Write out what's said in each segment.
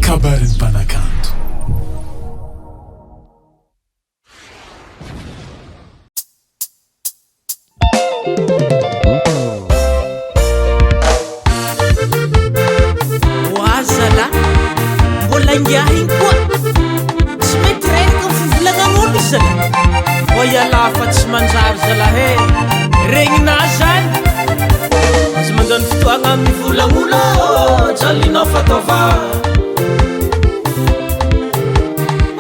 kabarin'ny mpanakanto. Oazala mbola ingiahiny koa tsy mety reniko ny fivolagnan'olo zala o iala fa tsy manjary zalahe regnina zany azy mandany fotoagna amin'ny volagnola jalinao fataova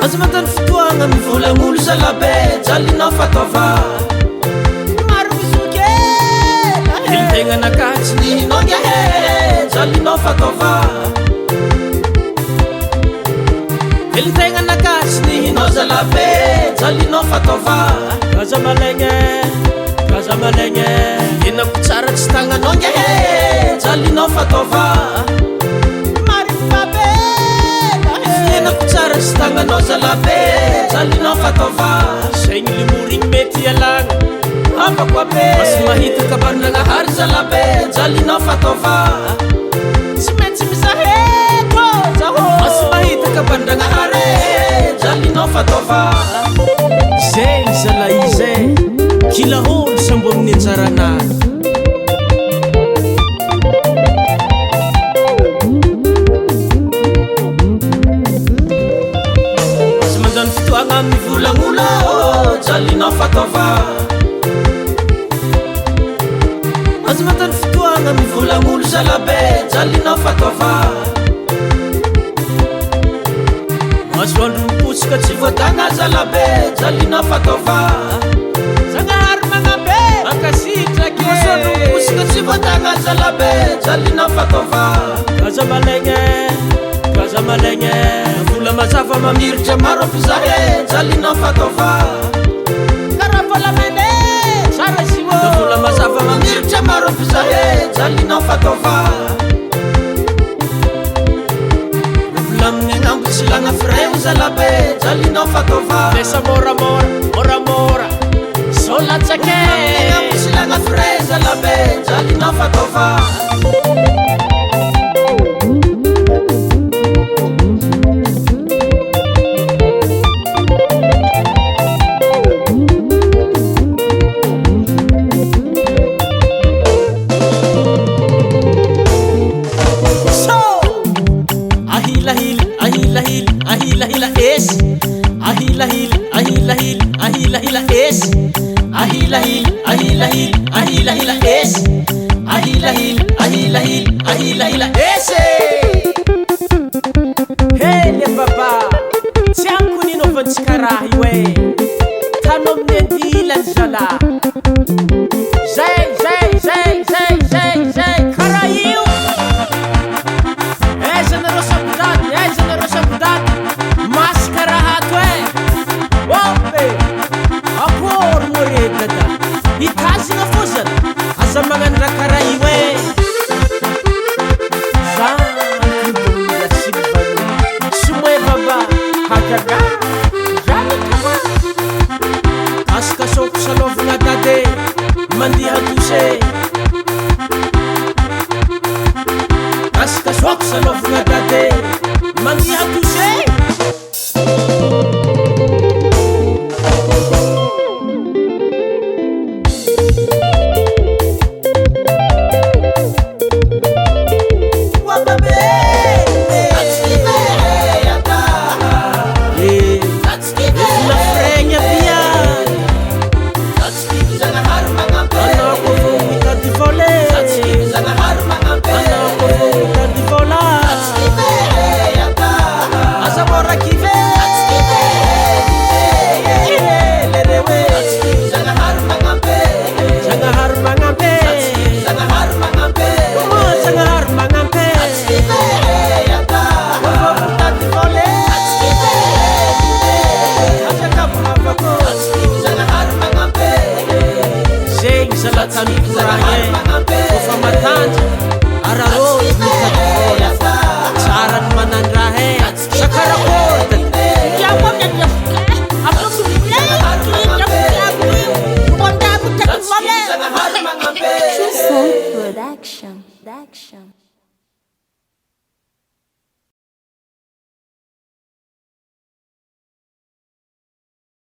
azy mandany fotoagna amin'ny volagnola zalabe jalinao fataova maro mizoke helitegna nakatsy nihinao ngiahe jalinao fataova helitegna nakatsy nihinao zalabe jalinao fataova kaza malegna henako tsara tsy tagnanao ngiahe jalinao fataova mariny babela henako tsara tsy tagnanao zalabe jalinao fataova saigny limorigny mety ialagna afako abe masy mahita kabarin-dragnahary zalabe jalinao fataova tsy maintsy mizaheko zaho masy mahita kabarin-dragnahary jalinao fataova zegny zala ize kila olo sambo amin'ny anjaranazy azy mandany fotoagna amin'ny volagnola jalinao fataova azy mandany fotoagna amin'ny volagnola zalabe jalinao fataova azo andro mipotsika tsy voatagna zalabe jalinao fataova zagnahary magnabe makasitrake azo andro mipotsika tsy voatagna zalabe jalinao fataova kaza malegna vola mazava mamiritra maro ampizahe jalinao fataova karahavolamene tsara zio vola mazava mamiritra maro ampizahe jalinao fataova volaminy agnambo tsy lagna freo zalabe jalinao fataova lesa moramora solatsake agnambo tsy lagna fre zalabe jalinao fataova ahila ese hele baba tsy amiko ninaovantsika raha io e tanao amin'ny andilany zala zay karaha io zanareo sambodaty masika raha ato e ope akory more dada hitazigna fô zany aza magnano raha karaha io e askasoko salovagna dade mandiha tose askasoko salovagna dade mandiha tose